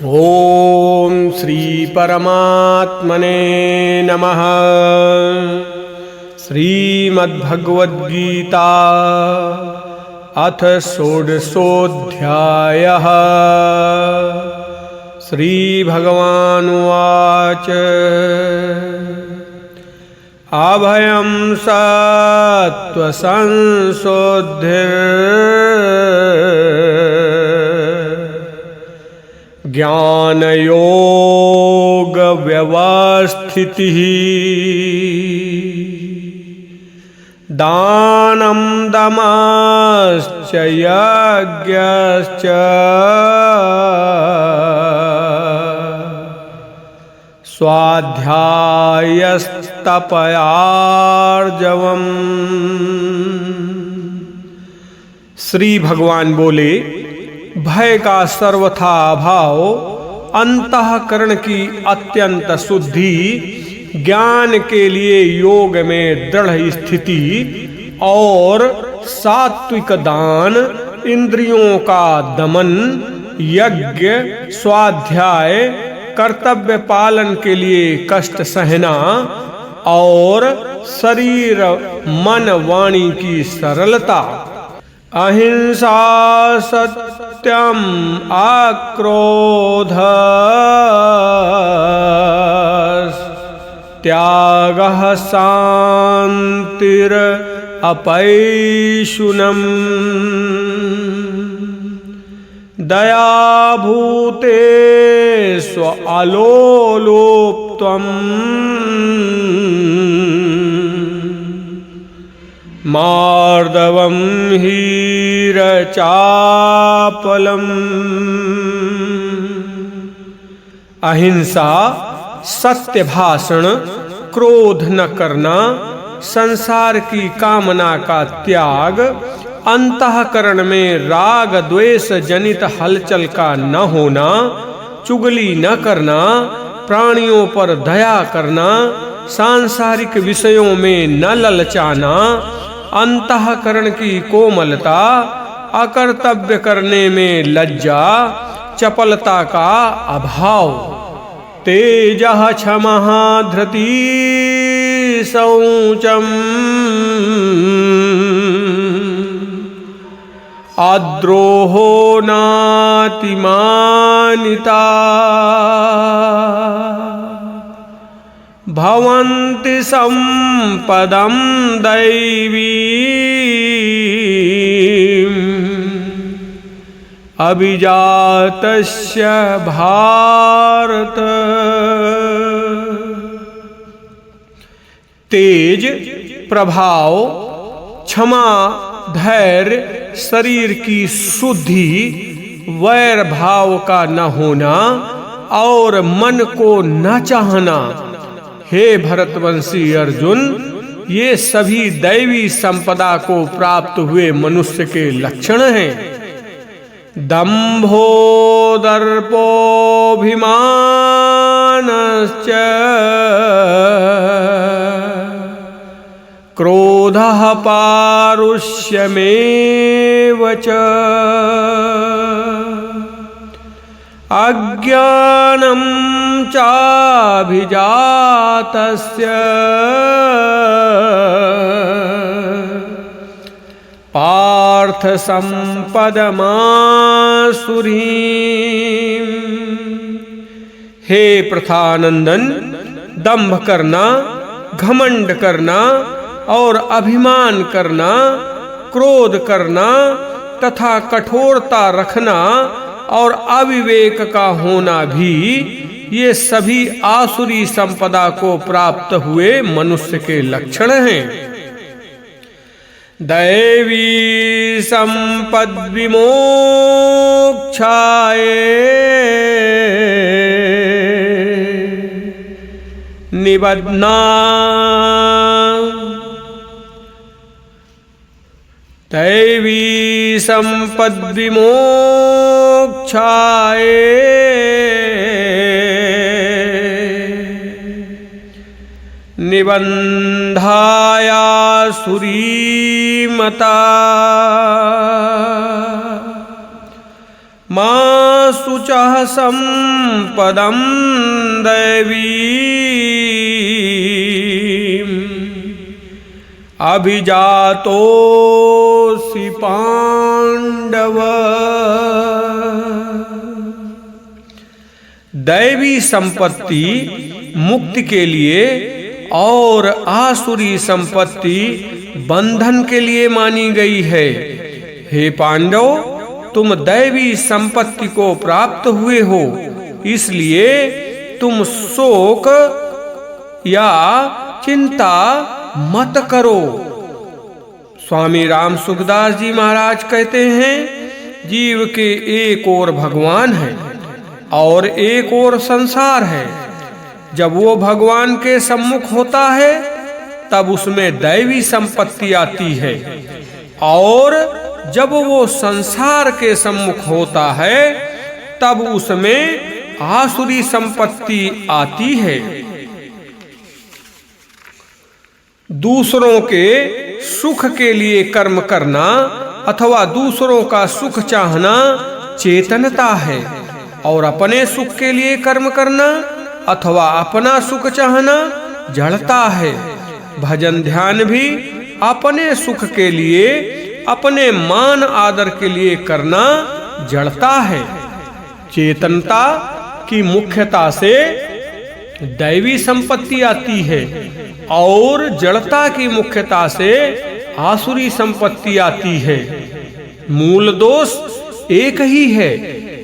ओम श्री परमात्मने नमः। श्रीमद्भगवद्गीता अथ षोडशोऽध्यायः। श्रीभगवानुवाच अभयं सत्त्वसंशुद्धिर् ज्ञानयोगव्यवस्थितिः दानं दमश्च यज्ञश्च स्वाध्यायस्तपयार्जवम्। श्री भगवान बोले, भय का सर्वथा अभाव, अंतःकरण की अत्यंत शुद्धि, ज्ञान के लिए योग में दृढ़ स्थिति और सात्विक दान, इंद्रियों का दमन, यज्ञ, स्वाध्याय, कर्तव्य पालन के लिए कष्ट सहना और शरीर मन वाणी की सरलता, अहिंसा, सत्यम, अक्रोध, त्यागः, शान्तिर्, अपैशुनम्, दया, भूतेषु अलोलुप्त्वम्, मार्दवम्, हीरचापलम्। अहिंसा, सत्य भाषण, क्रोध न करना, संसार की कामना का त्याग, अंतःकरण में राग द्वेष जनित हलचल का न होना, चुगली न करना, प्राणियों पर दया करना, सांसारिक विषयों में न ललचाना, अंतःकरण की कोमलता, अकर्तव्य करने में लज्जा, चपलता का अभाव, तेजः, क्षमः, धृतिः, शौचम्, अद्रोहो, नातिमानिता, भवन्ति सम्पदं दैवीम्, अभिजातस्य भारत। तेज, प्रभाव, क्षमा, धैर्य, शरीर की शुद्धि, वैर भाव का न होना और मन को न चाहना। हे भरतवंशी अर्जुन, ये सभी दैवी संपदा को प्राप्त हुए मनुष्य के लक्षण हैं। दंभो, दर्पोऽभिमानश्च, क्रोधः, पारुष्यमेव च, अज्ञानं चाभिजातस्य, पार्थ सम्पदमासुरीम्। हे प्रथानंदन, दंभ करना, घमंड करना और अभिमान करना, क्रोध करना तथा कठोरता रखना और अविवेक का होना भी, ये सभी आसुरी संपदा को प्राप्त हुए मनुष्य के लक्षण हैं। दैवी संपद् विमोक्षाय निबध्ना, दैवी संपद् विमोक्षाय निबन्धायासुरीमता, मा शुचः संपदं दैवीम् अभिजातोऽसि पांडव। दैवी संपत्ति मुक्ति के लिए और आसुरी संपत्ति बंधन के लिए मानी गई है। हे पांडव, तुम दैवी संपत्ति को प्राप्त हुए हो, इसलिए तुम शोक या चिंता मत करो। स्वामी राम सुखदास जी महाराज कहते हैं, जीव के एक ओर भगवान है और एक ओर संसार है। जब वो भगवान के सम्मुख होता है तब उसमें दैवी संपत्ति आती है, और जब वो संसार के सम्मुख होता है तब उसमें आसुरी संपत्ति आती है। दूसरों के सुख के लिए कर्म करना अथवा दूसरों का सुख चाहना चेतनता है, और अपने सुख के लिए कर्म करना अथवा अपना सुख चाहना जड़ता है। भजन ध्यान भी अपने सुख के लिए, अपने मान आदर के लिए करना जड़ता है। चेतनता की मुख्यता से दैवी संपत्ति आती है और जड़ता की मुख्यता से आसुरी संपत्ति आती है। मूल दोष एक ही है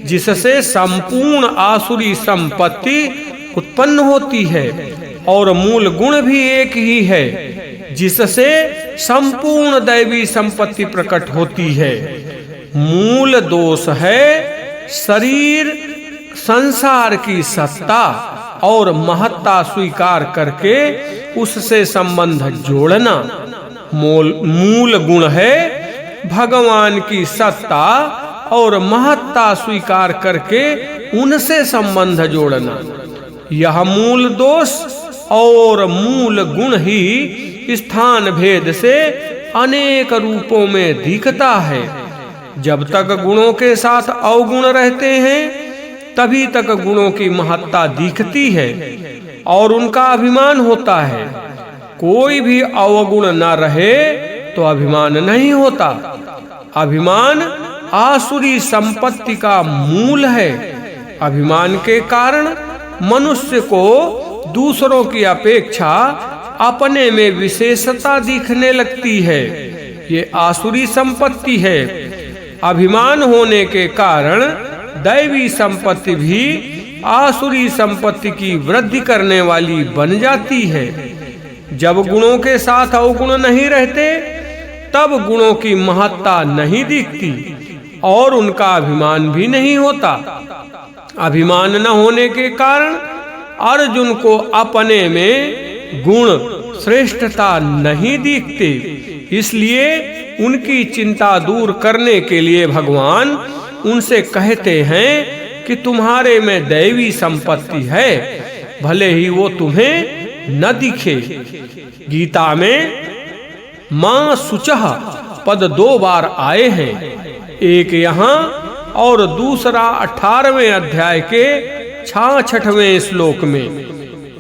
जिससे संपूर्ण आसुरी संपत्ति उत्पन्न होती है, और मूल गुण भी एक ही है जिससे संपूर्ण दैवी संपत्ति प्रकट होती है। मूल दोष है शरीर संसार की सत्ता और महत्ता स्वीकार करके उससे संबंध जोड़ना। मूल गुण है भगवान की सत्ता और महत्ता स्वीकार करके उनसे संबंध जोड़ना। यह मूल दोष और मूल गुण ही स्थान भेद से अनेक रूपों में दिखता है। जब तक गुणों के साथ अवगुण रहते हैं तभी तक गुणों की महत्ता दिखती है और उनका अभिमान होता है। कोई भी अवगुण न रहे तो अभिमान नहीं होता। अभिमान आसुरी संपत्ति का मूल है। अभिमान के कारण मनुष्य को दूसरों की अपेक्षा अपने में विशेषता दिखने लगती है। ये आसुरी संपत्ति है। अभिमान होने के कारण दैवी संपत्ति भी आसुरी संपत्ति की वृद्धि करने वाली बन जाती है। जब गुणों के साथ अवगुण नहीं रहते तब गुणों की महत्ता नहीं दिखती और उनका अभिमान भी नहीं होता। अभिमान न होने के कारण अर्जुन को अपने में गुण श्रेष्ठता नहीं दिखते, इसलिए उनकी चिंता दूर करने के लिए भगवान उनसे कहते हैं कि तुम्हारे में दैवी संपत्ति है, भले ही वो तुम्हें न दिखे। गीता में मां शुचः पद 2 बार आए हैं, एक यहाँ और दूसरा 18वें अध्याय के 66वें श्लोक में।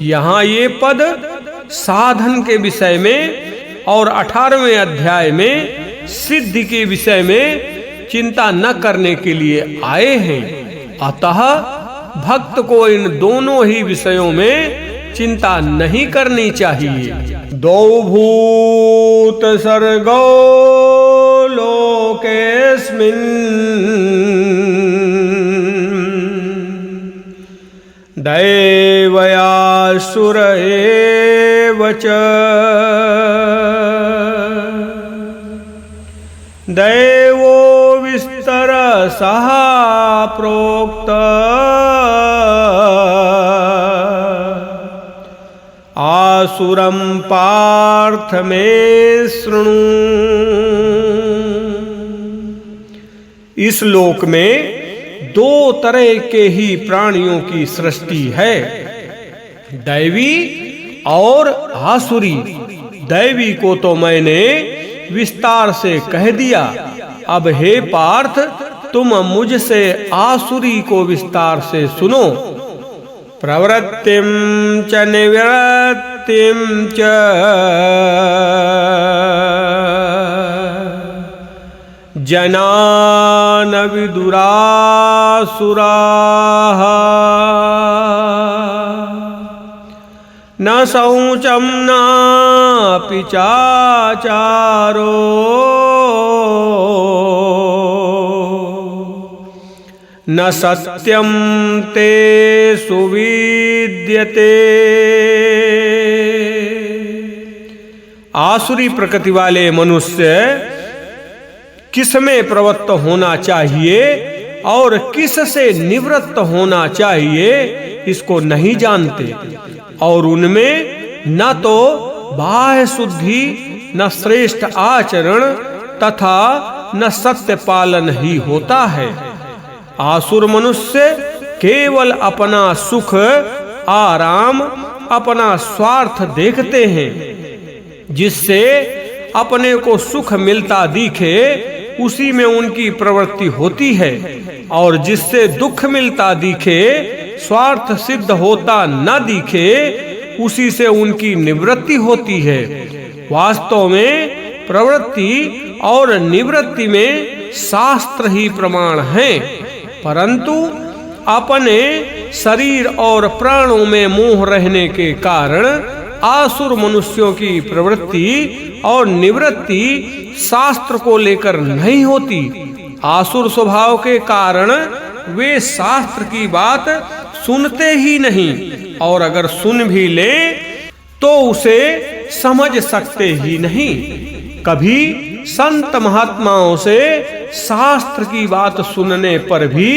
यहाँ ये पद साधन के विषय में और 18वें अध्याय में सिद्धि के विषय में चिंता न करने के लिए आए हैं। अतः भक्त को इन दोनों ही विषयों में चिंता नहीं करनी चाहिए। दो भूत सर्गो लोकेस्मिन् दैवयासुर एव च दैवो विस्तरसः प्रोक्त आसुरं पार्थ मे शृणु। इस लोक में 2 तरह के ही प्राणियों की सृष्टि है, दैवी और आसुरी। दैवी को तो मैंने विस्तार से कह दिया। अब हे पार्थ, तुम मुझसे आसुरी को विस्तार से सुनो। प्रवृत्तिम च निवृत्तिम च जनान विदुरासुराः न शौचं नापि चाचारो न सत्यं तेषु विद्यते। आसुरी प्रकृति वाले मनुष्य किसमें प्रवृत्त होना चाहिए और किससे निवृत्त होना चाहिए इसको नहीं जानते, और उनमें न तो बाह्य शुद्धि, न श्रेष्ठ आचरण तथा न सत्य पालन ही होता है। आसुर मनुष्य केवल अपना सुख, आराम, अपना स्वार्थ देखते हैं। जिससे अपने को सुख मिलता दिखे उसी में उनकी प्रवृत्ति होती है, और जिससे दुख मिलता दिखे, स्वार्थ सिद्ध होता न दिखे, उसी से उनकी निवृत्ति होती है। वास्तव में प्रवृत्ति और निवृत्ति में शास्त्र ही प्रमाण हैं, परंतु अपने शरीर और प्राणों में मोह रहने के कारण आसुर मनुष्यों की प्रवृत्ति और निवृत्ति शास्त्र को लेकर नहीं होती। आसुर स्वभाव के कारण वे शास्त्र की बात सुनते ही नहीं, और अगर सुन भी ले तो उसे समझ सकते ही नहीं। कभी संत महात्माओं से शास्त्र की बात सुनने पर भी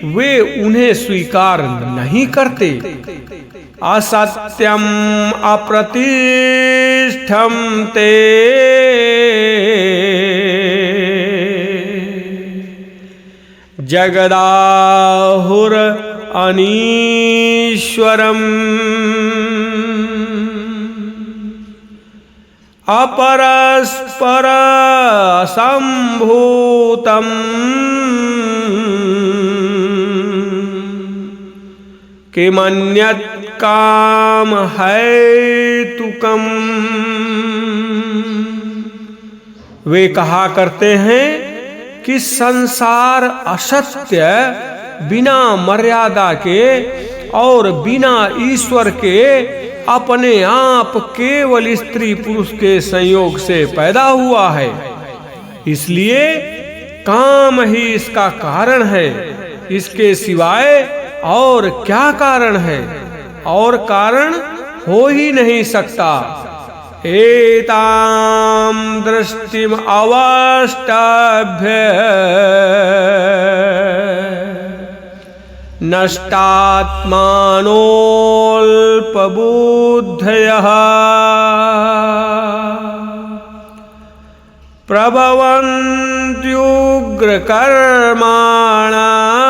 वे उन्हें स्वीकार नहीं करते। असत्यम अप्रतिष्ठम ते जगदाहुर अनीश्वरम अपरस्पर संभूतम किमन्यत् काम हेतुकम। वे कहा करते हैं कि संसार असत्य, बिना मर्यादा के और बिना ईश्वर के अपने आप केवल स्त्री पुरुष के संयोग से पैदा हुआ है, इसलिए काम ही इसका कारण है। इसके सिवाय और क्या कारण है? और कारण हो ही नहीं सकता। एताम दृष्टिम अवष्टभ्य नष्टात्मानोऽल्पबुद्धयः प्रभवन्त्युग्रकर्माणाः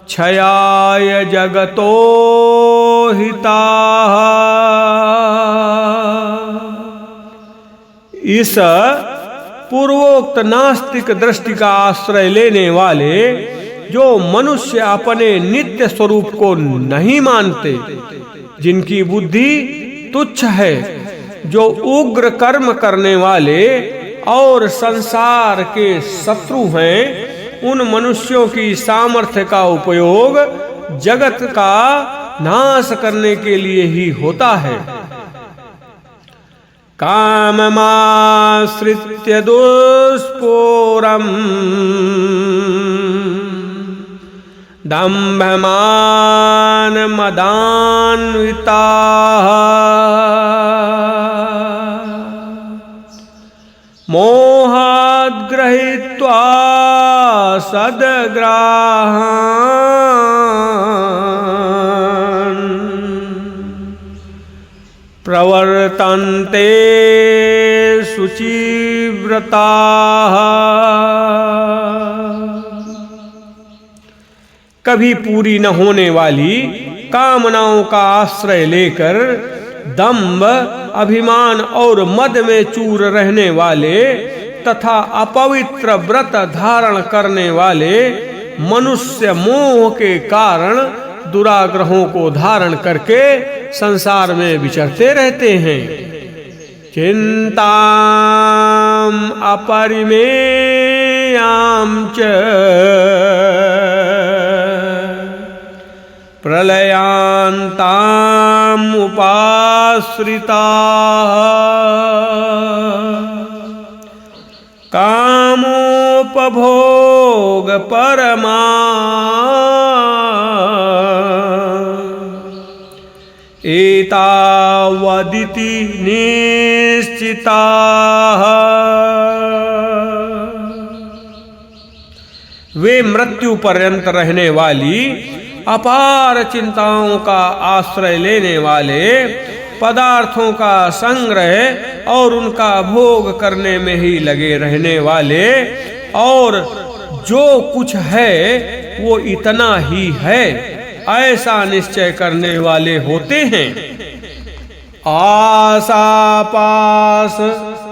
क्षयाय जगतो हिताः। इस पूर्वोक्त नास्तिक दृष्टि का आश्रय लेने वाले जो मनुष्य अपने नित्य स्वरूप को नहीं मानते, जिनकी बुद्धि तुच्छ है, जो उग्र कर्म करने वाले और संसार के शत्रु हैं, उन मनुष्यों की सामर्थ्य का उपयोग जगत का नाश करने के लिए ही होता है। काममाश्रित्य दुष्पूरम् दम्भमानमदान्विताः मोहाद् गृहीत्वा सद्ग्राहान् प्रवर्तन्ते शुचिव्रताः। कभी पूरी न होने वाली कामनाओं का आश्रय लेकर दंभ, अभिमान और मद में चूर रहने वाले तथा अपवित्र व्रत धारण करने वाले मनुष्य मोह के कारण दुराग्रहों को धारण करके संसार में विचरते रहते हैं। चिंताम अपरिमेयां च प्रलयांताम उपाश्रिताः कामोपभोग परमा एतावदिति निश्चिताः। वे मृत्यु पर्यंत रहने वाली अपार चिंताओं का आश्रय लेने वाले, पदार्थों का संग्रह और उनका भोग करने में ही लगे रहने वाले, और जो कुछ है वो इतना ही है ऐसा निश्चय करने वाले होते हैं। आशापाश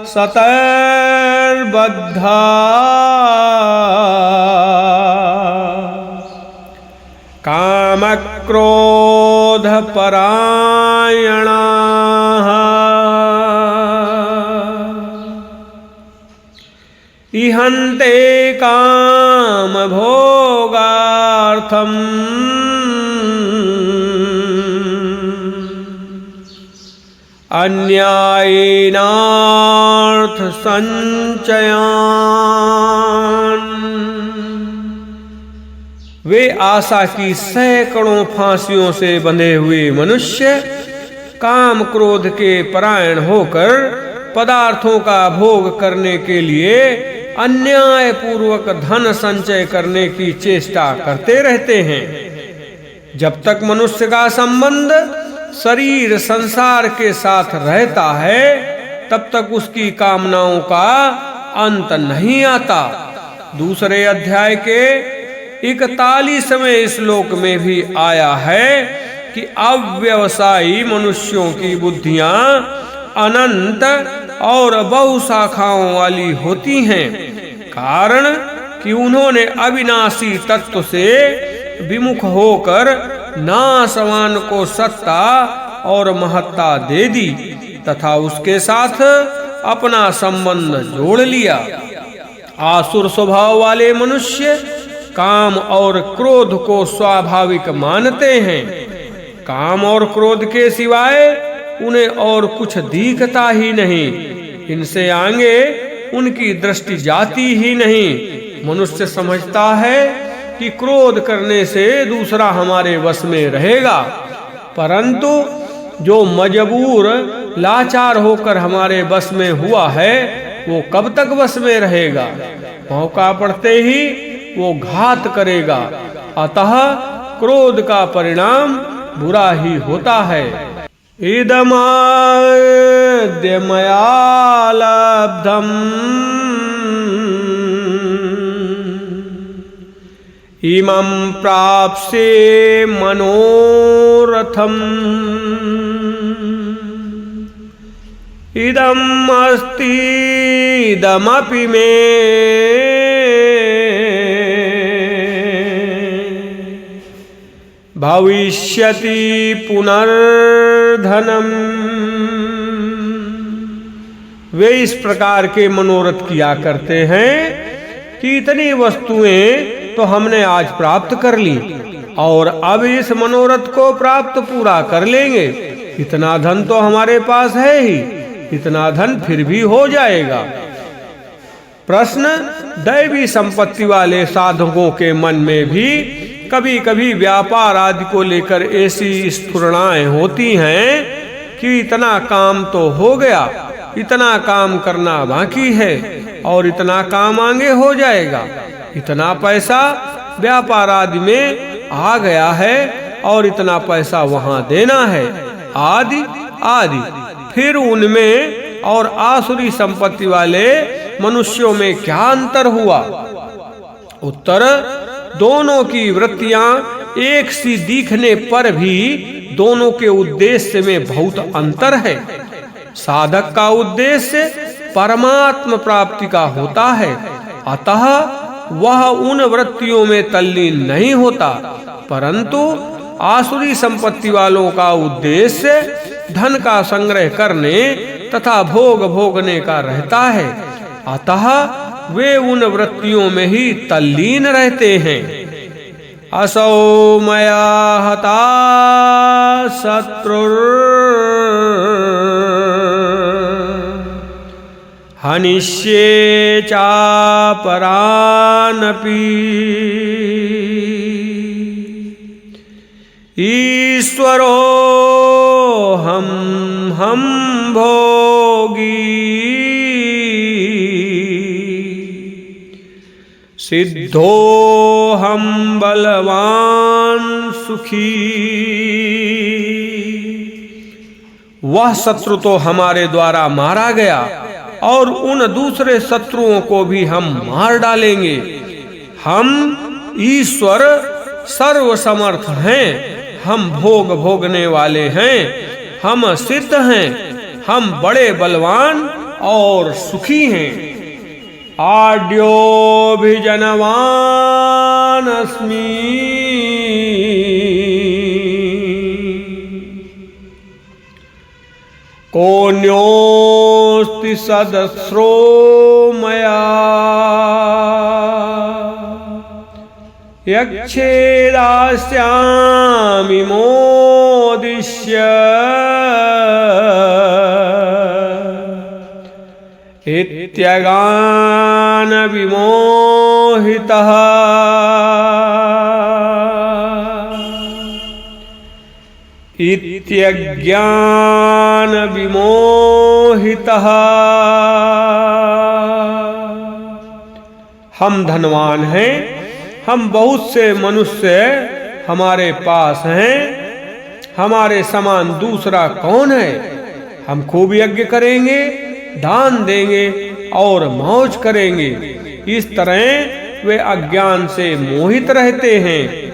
सतैर्बद्धा कामक्रोध परायणाः इहन्ते काम भोगार्थम् अन्यायेनार्थ संचयान्। वे आशा की सैकड़ों फांसियों से बंधे हुए मनुष्य काम क्रोध के परायण होकर पदार्थों का भोग करने के लिए अन्याय पूर्वक धन संचय करने की चेष्टा करते रहते हैं। जब तक मनुष्य का संबंध शरीर संसार के साथ रहता है तब तक उसकी कामनाओं का अंत नहीं आता। दूसरे अध्याय के 41वें श्लोक में भी आया है कि अव्यवसायी मनुष्यों की बुद्धियां अनंत और बहु शाखाओं वाली होती हैं, कारण कि उन्होंने अविनाशी तत्व से विमुख होकर नाशवान को सत्ता और महत्ता दे दी तथा उसके साथ अपना संबंध जोड़ लिया। आसुर स्वभाव वाले मनुष्य काम और क्रोध को स्वाभाविक मानते हैं। काम और क्रोध के सिवाय उन्हें और कुछ दिखता ही नहीं, इनसे आगे उनकी दृष्टि जाती ही नहीं। मनुष्य समझता है कि क्रोध करने से दूसरा हमारे वश में रहेगा, परंतु जो मजबूर लाचार होकर हमारे वश में हुआ है वो कब तक वश में रहेगा? मौका पड़ते ही वो घात करेगा। अतः क्रोध का परिणाम बुरा ही होता है। इदमाद्य मया लब्धम् इमं प्राप्स्ये मनोरथम् इदम् अस्ति इदमपि मे भविष्यति पुनर्धनम्। वे इस प्रकार के मनोरथ किया करते हैं कि इतनी वस्तुएं तो हमने आज प्राप्त कर ली और अब इस मनोरथ को प्राप्त पूरा कर लेंगे। इतना धन तो हमारे पास है ही, इतना धन फिर भी हो जाएगा। प्रश्न, दैवी संपत्ति वाले साधकों के मन में भी कभी कभी व्यापार आदि को लेकर ऐसी स्फुरणाएं होती हैं कि इतना काम तो हो गया, इतना काम करना बाकी है और इतना काम आगे हो जाएगा, इतना पैसा व्यापार आदि में आ गया है और इतना पैसा वहां देना है, आदि आदि। फिर उनमें और आसुरी संपत्ति वाले मनुष्यों में क्या अंतर हुआ? उत्तर, दोनों की वृत्तियां एक सी दिखने पर भी दोनों के उद्देश्य में बहुत अंतर है। साधक का उद्देश्य परमात्म प्राप्ति का होता है। अतः वह उन वृत्तियों में तल्लीन नहीं होता, परंतु आसुरी संपत्ति वालों का उद्देश्य धन का संग्रह करने तथा भोग भोगने का रहता है। अतः वे उन वृत्तियों में ही तल्लीन रहते हैं। असौ मया हता शत्रुर् हनिष्ये चापरानपि ईश्वरो हम भोगी सिद्धो हम बलवान सुखी। वह शत्रु तो हमारे द्वारा मारा गया और उन दूसरे शत्रुओं को भी हम मार डालेंगे। हम ईश्वर सर्वसमर्थ हैं, हम भोग भोगने वाले हैं, हम सिद्ध हैं, हम बड़े बलवान और सुखी हैं। आड्योभिजनवान अस्मि कोऽन्योऽस्ति सदस्रो मया यच्छेदास्यामि मोदिष्य इत्यगान विमोहितः इत्यज्ञान विमोहितः। हम धनवान हैं, हम बहुत से मनुष्य हमारे पास हैं, हमारे समान दूसरा कौन है। हम खूब यज्ञ करेंगे, दान देंगे और मौज करेंगे। इस तरह वे अज्ञान से मोहित रहते हैं।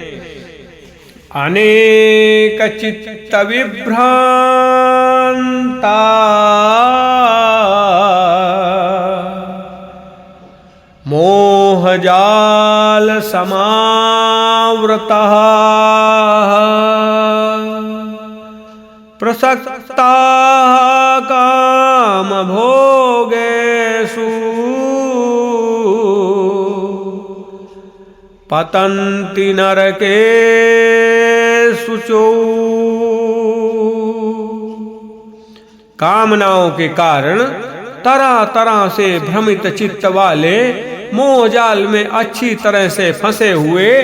अनेक चित्त विभ्रांता मोहजाल समावृता प्रसक्ता काम भोगेषु पतन्ति नरकेषु च। कामनाओं के कारण तरह तरह से भ्रमित चित्त वाले मोहजाल में अच्छी तरह से फंसे हुए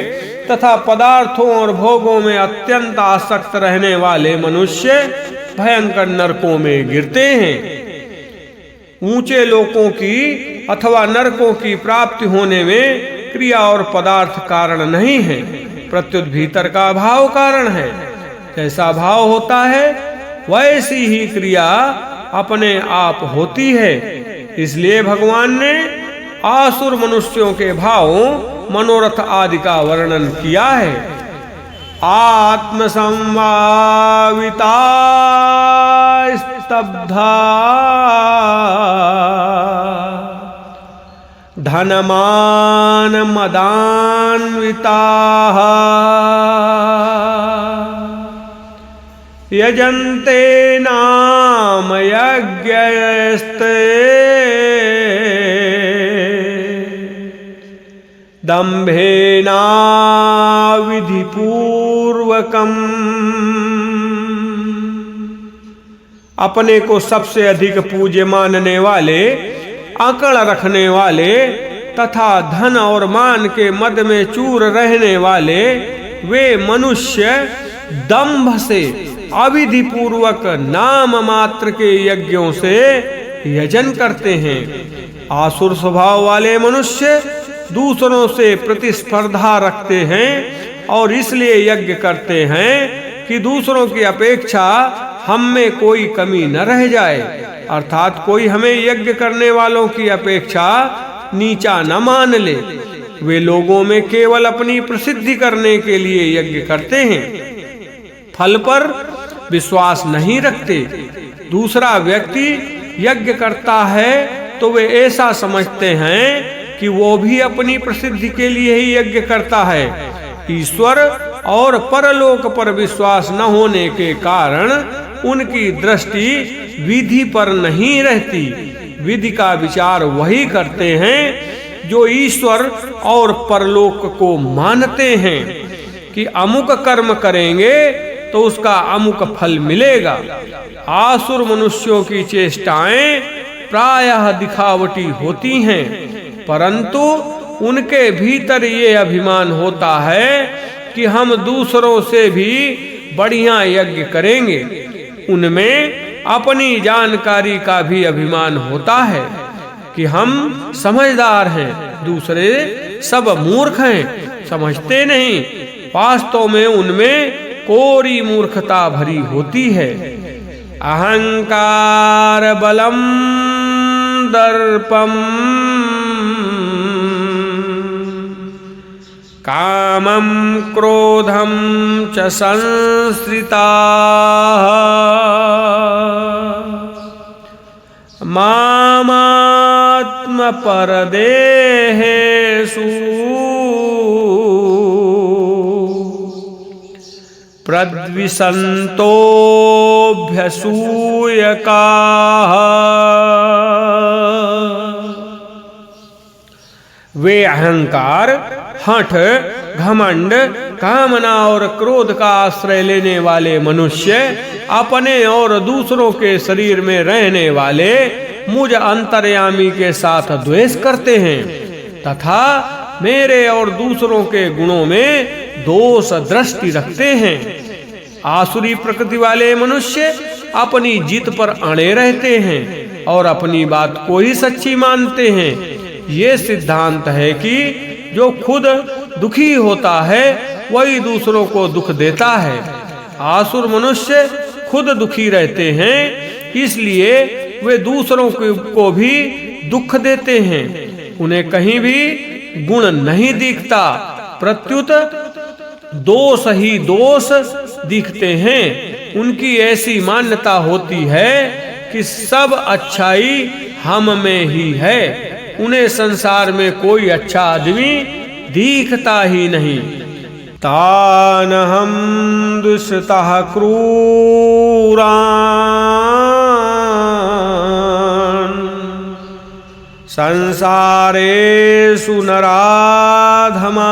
तथा पदार्थों और भोगों में अत्यंत आसक्त रहने वाले मनुष्य भयंकर नरकों में गिरते हैं। ऊंचे लोकों की अथवा नरकों की प्राप्ति होने में क्रिया और पदार्थ कारण नहीं है, प्रत्युत भीतर का भाव कारण है। जैसा भाव होता है वैसी ही क्रिया अपने आप होती है। इसलिए भगवान ने आसुर मनुष्यों के भावों मनोरथ आदि का वर्णन किया है। आत्मसंभाविता स्तब्धा धनमान मदान्विता यजन्ते नाम यज्ञस्ते दम्भेना विधिपूर्वकम्। अपने को सबसे अधिक पूज्य मानने वाले, आकड़ रखने वाले तथा धन और मान के मद में चूर रहने वाले वे मनुष्य दंभ से अविधि पूर्वक नाम मात्र के यज्ञों से यजन करते हैं। आसुर स्वभाव वाले मनुष्य दूसरों से प्रतिस्पर्धा रखते हैं और इसलिए यज्ञ करते हैं कि दूसरों की अपेक्षा हम में कोई कमी न रह जाए, अर्थात कोई हमें यज्ञ करने वालों की अपेक्षा नीचा न मान ले। वे लोगों में केवल अपनी प्रसिद्धि करने के लिए यज्ञ करते हैं, फल पर विश्वास नहीं रखते। दूसरा व्यक्ति यज्ञ करता है तो वे ऐसा समझते हैं कि वो भी अपनी प्रसिद्धि के लिए ही यज्ञ करता है। ईश्वर और परलोक पर विश्वास न होने के कारण उनकी दृष्टि विधि पर नहीं रहती। विधि का विचार वही करते हैं जो ईश्वर और परलोक को मानते हैं कि अमुक कर्म करेंगे तो उसका अमुक फल मिलेगा। आसुर मनुष्यों की चेष्टाएं प्रायः दिखावटी होती हैं, परंतु उनके भीतर ये अभिमान होता है कि हम दूसरों से भी बढ़िया यज्ञ करेंगे। उनमें अपनी जानकारी का भी अभिमान होता है कि हम समझदार हैं, दूसरे सब मूर्ख हैं, समझते नहीं। वास्तव में उनमें कोरी मूर्खता भरी होती है। अहंकार बलम दर्पम कामं क्रोधं च संश्रिताः मामात्मपरदेहेषु प्रद्विषन्तोऽभ्यसूयकाः। वे अहंकार, हठ, घमंड, कामना और क्रोध का आश्रय लेने वाले मनुष्य अपने और दूसरों के शरीर में रहने वाले मुझ अंतर्यामी के साथ द्वेष करते हैं तथा मेरे और दूसरों के गुणों में दोष दृष्टि रखते हैं। आसुरी प्रकृति वाले मनुष्य अपनी जिद पर अड़े रहते हैं और अपनी बात को ही सच्ची मानते हैं। ये सिद्धांत है कि जो खुद दुखी होता है वही दूसरों को दुख देता है। आसुर मनुष्य खुद दुखी रहते हैं, इसलिए वे दूसरों को भी दुख देते हैं। उन्हें कहीं भी गुण नहीं दिखता, प्रत्युत दोष ही दोष दिखते हैं। उनकी ऐसी मान्यता होती है कि सब अच्छाई हम में ही है। उन्हें संसार में कोई अच्छा आदमी दिखता ही नहीं। तानहं दुष्टः क्रूरान् संसारेषु नराधमान्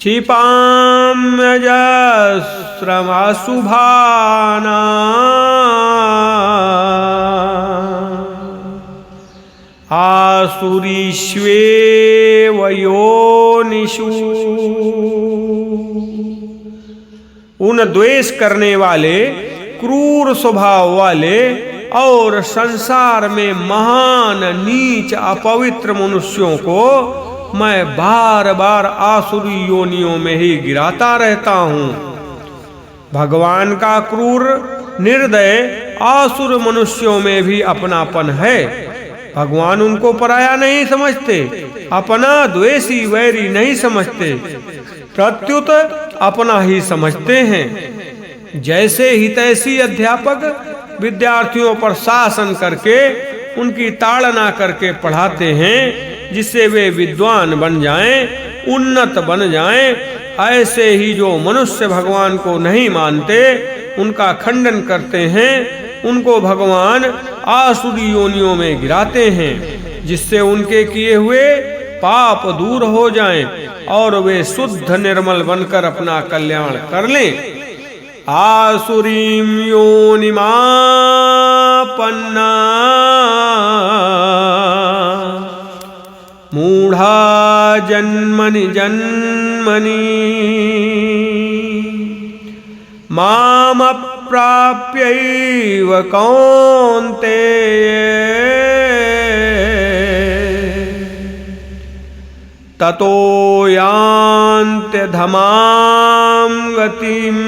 क्षिपाम्यजस्रमशुभानाम् आसुरीष्वेव योनिषु। उन द्वेष करने वाले, क्रूर स्वभाव वाले और संसार में महान नीच अपवित्र मनुष्यों को मैं बार बार आसुरी योनियों में ही गिराता रहता हूँ। भगवान का क्रूर निर्दय आसुर मनुष्यों में भी अपनापन है। भगवान उनको पराया नहीं समझते, अपना द्वेषी वैरी नहीं समझते, प्रत्युत अपना ही समझते हैं। जैसे हितैषी अध्यापक विद्यार्थियों पर शासन करके उनकी ताड़ना करके पढ़ाते हैं जिससे वे विद्वान बन जाएं, उन्नत बन जाएं, ऐसे ही जो मनुष्य भगवान को नहीं मानते उनका खंडन करते हैं, उनको भगवान आसुरी योनियों में गिराते हैं जिससे उनके किए हुए पाप दूर हो जाएं और वे शुद्ध निर्मल बनकर अपना कल्याण कर लें। आसुरीं योनिमापन्ना मूढ़ा जन्मनि जन्मनि मामप्राप्यैव कौन्तेय ततो यान्त्यधमां गतिम्।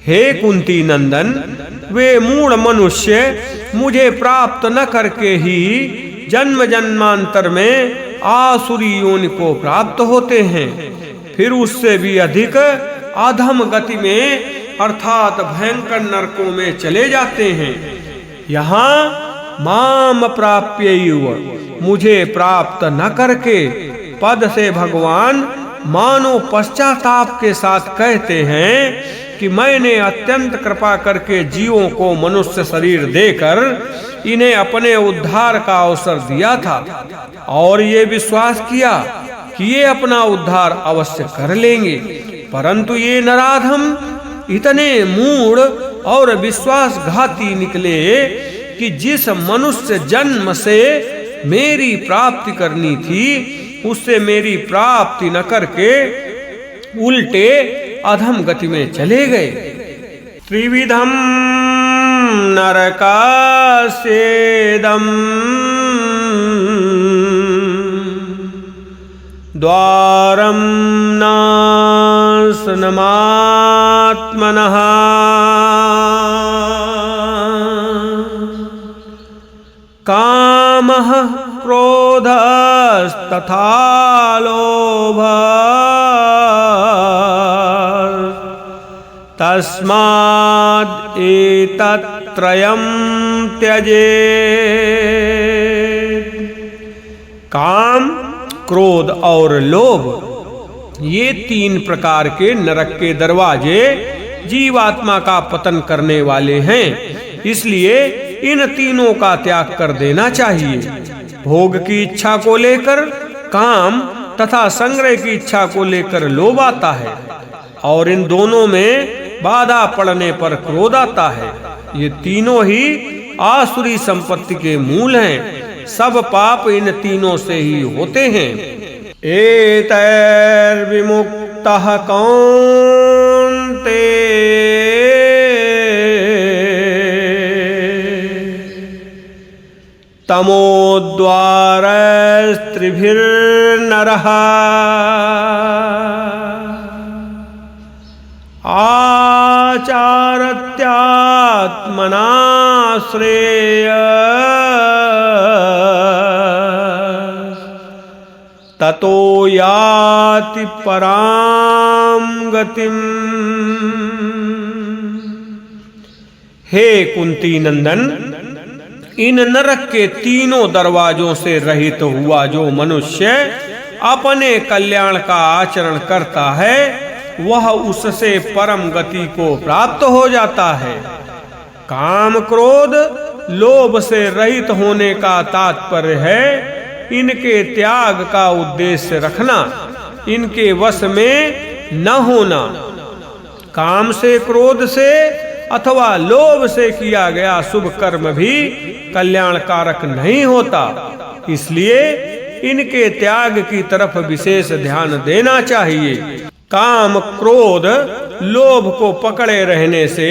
हे कुंती नंदन, वे मूढ़ मनुष्य मुझे प्राप्त न करके ही जन्म जन्मांतर में आसुरी योनि को प्राप्त होते हैं, फिर उससे भी अधिक अधम गति में अर्थात भयंकर नरकों में चले जाते हैं। यहाँ माम प्राप्यैव, मुझे प्राप्त न करके पद से भगवान मानो पश्चाताप के साथ कहते हैं कि मैंने अत्यंत कृपा करके जीवों को मनुष्य शरीर देकर इन्हें अपने उद्धार का अवसर दिया था और ये विश्वास किया कि ये अपना उद्धार अवश्य कर लेंगे, परंतु ये नराधम इतने मूढ़ और विश्वासघाती निकले कि जिस मनुष्य जन्म से मेरी प्राप्ति करनी थी उससे मेरी प्राप्ति न करके उल्टे अधम गति में चले गए। त्रिविधम नरकास्येदं द्वारं नाशनमात्मनः कामः क्रोधस्तथा लोभः तस्माद् एतत्त्रयं त्यजेत्। काम, क्रोध और लोभ, ये 3 प्रकार के नरक के दरवाजे जीवात्मा का पतन करने वाले हैं, इसलिए इन तीनों का त्याग कर देना चाहिए। भोग की इच्छा को लेकर काम तथा संग्रह की इच्छा को लेकर लोभ आता है और इन दोनों में बाधा पड़ने पर क्रोध आता है। ये तीनों ही आसुरी संपत्ति के मूल हैं। सब पाप इन तीनों से ही होते हैं। एतैर्विमुक्तः कौन्तेय तमोद्वारस्त्रिभिर्नरः आचारत्यात्मना श्रेय ततो याति पराम गतिम। हे कुंती नंदन, इन नरक के तीनों दरवाजों से रहित हुआ जो मनुष्य अपने कल्याण का आचरण करता है वह उससे परम गति को प्राप्त हो जाता है। काम, क्रोध, लोभ से रहित होने का तात्पर्य है इनके त्याग का उद्देश्य रखना, इनके वश में न होना। काम से, क्रोध से अथवा लोभ से किया गया शुभ कर्म भी कल्याणकारक नहीं होता, इसलिए इनके त्याग की तरफ विशेष ध्यान देना चाहिए। काम, क्रोध, लोभ को पकड़े रहने से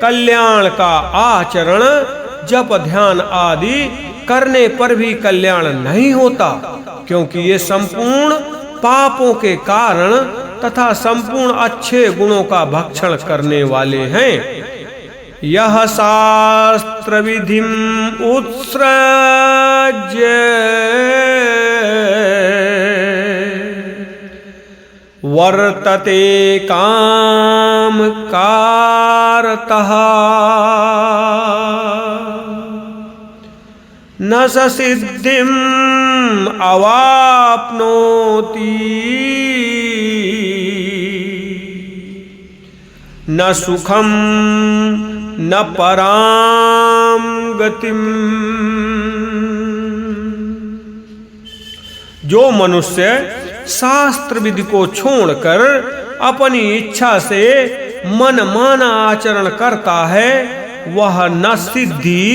कल्याण का आचरण, जप, ध्यान आदि करने पर भी कल्याण नहीं होता, क्योंकि ये संपूर्ण पापों के कारण तथा संपूर्ण अच्छे गुणों का भक्षण करने वाले हैं। यह शास्त्र विधिम उत्सृज्य वर्तते काम कारतः न स सिद्धिम अवाप्नोति न सुखम न पराम गतिम। जो मनुष्य शास्त्र विधि को छोड़कर अपनी इच्छा से मन माना आचरण करता है वह न सिद्धि,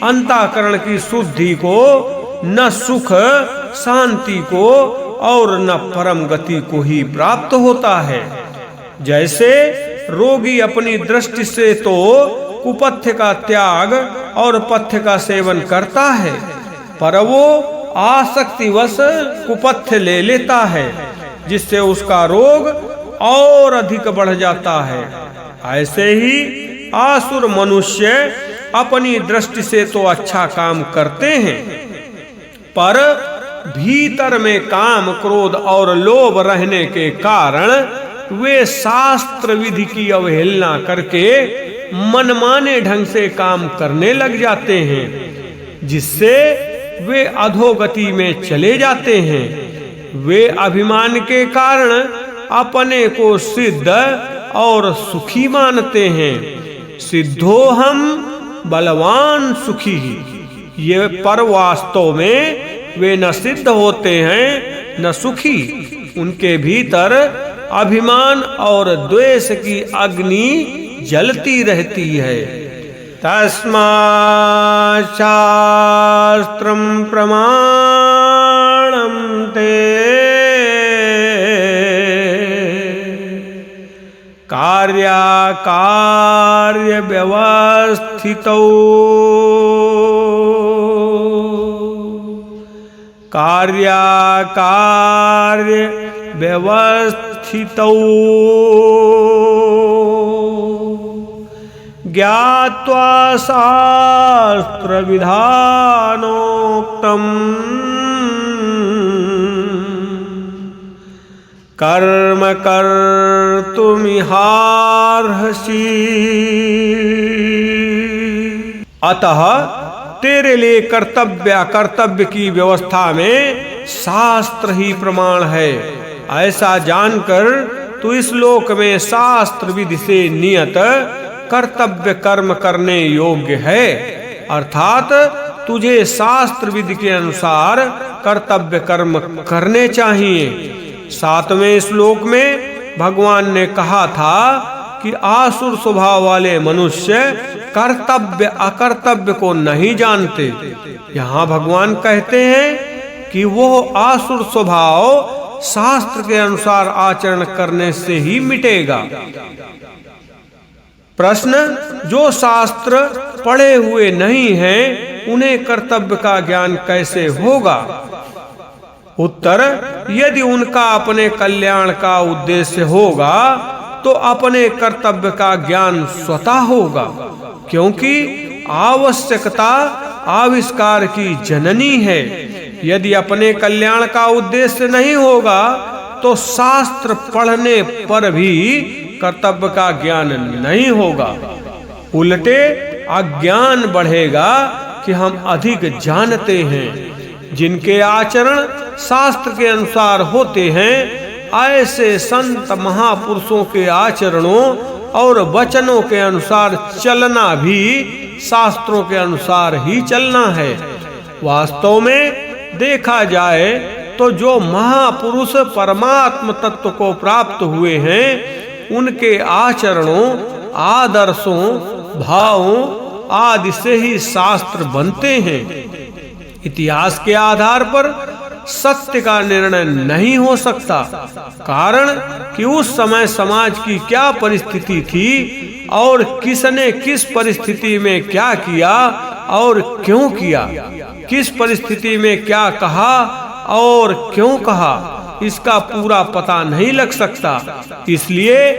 अंतःकरण की शुद्धि को, न सुख, शांति को और न परम गति को ही प्राप्त होता है। जैसे रोगी अपनी दृष्टि से तो कुपथ्य का त्याग और पथ्य का सेवन करता है, पर वो आसक्तिवश कुपथ्य ले लेता है, जिससे उसका रोग और अधिक बढ़ जाता है। ऐसे ही आसुर मनुष्य अपनी दृष्टि से तो अच्छा काम करते हैं, पर भीतर में काम, क्रोध और लोभ रहने के कारण वे शास्त्र विधि की अवहेलना करके मनमाने ढंग से काम करने लग जाते हैं, जिससे वे अधोगति में चले जाते हैं। वे अभिमान के कारण अपने को सिद्ध और सुखी मानते हैं। सिद्धोहम बलवान सुखी, ये पर वास्तव में वे न सिद्ध होते हैं न सुखी। उनके भीतर अभिमान और द्वेष की अग्नि जलती रहती है। तस्मात् शास्त्रं प्रमाणं ते कार्याकार्य व्यवस्थितौ कार्याकार्य व्यवस्थितौ ज्ञात्वा शास्त्र विधानोक्तम् कर्म कर्तुमिहार्हसि। अतः तेरे लिए कर्तव्य अकर्तव्य की व्यवस्था में शास्त्र ही प्रमाण है। ऐसा जानकर तू इस लोक में शास्त्र विधि से नियत कर्तव्य कर्म करने योग्य है, अर्थात तुझे शास्त्र विधि के अनुसार कर्तव्य कर्म करने चाहिए। 7वें श्लोक में भगवान ने कहा था कि आसुर स्वभाव वाले मनुष्य कर्तव्य अकर्तव्य को नहीं जानते। यहाँ भगवान कहते हैं कि वो आसुर स्वभाव शास्त्र के अनुसार आचरण करने से ही मिटेगा। प्रश्न, जो शास्त्र पढ़े हुए नहीं हैं, उन्हें कर्तव्य का ज्ञान कैसे होगा? उत्तर, यदि उनका अपने कल्याण का उद्देश्य होगा तो अपने कर्तव्य का ज्ञान स्वतः होगा, क्योंकि आवश्यकता आविष्कार की जननी है। यदि अपने कल्याण का उद्देश्य नहीं होगा तो शास्त्र पढ़ने पर भी कर्तव्य का ज्ञान नहीं होगा। उल्टे अज्ञान बढ़ेगा कि हम अधिक जानते हैं। जिनके आचरण शास्त्र के अनुसार होते हैं, ऐसे संत महापुरुषों के आचरणों और वचनों के अनुसार चलना भी शास्त्रों के अनुसार ही चलना है। वास्तव में देखा जाए तो जो महापुरुष परमात्म तत्व को प्राप्त हुए हैं, उनके आचरणों, आदर्शों, भावों आदि से ही शास्त्र बनते हैं। इतिहास के आधार पर सत्य का निर्णय नहीं हो सकता, कारण कि उस समय समाज की क्या परिस्थिति थी और किसने किस परिस्थिति में क्या किया और क्यों किया, किस परिस्थिति में क्या कहा और क्यों कहा, इसका पूरा पता नहीं लग सकता। इसलिए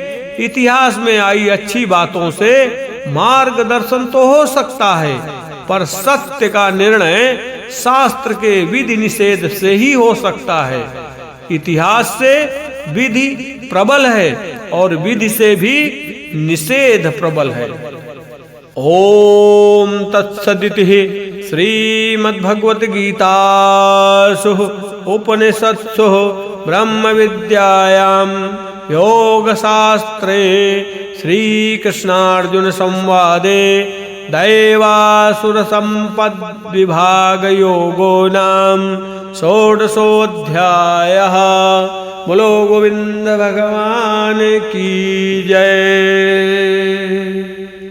इतिहास में आई अच्छी बातों से मार्गदर्शन तो हो सकता है, पर सत्य का निर्णय शास्त्र के विधि निषेध से ही हो सकता है। इतिहास से विधि प्रबल है और विधि से भी निषेध प्रबल है। ओम तत्सदिति श्रीमद्भगवत गीतासु उपनिषत्सु ब्रह्म विद्यायां योग शास्त्रे श्री कृष्णार्जुन संवादे दैवासुर संपद विभाग योगो नाम षोडशोऽध्यायः। बोलो गोविंद भगवान की जय।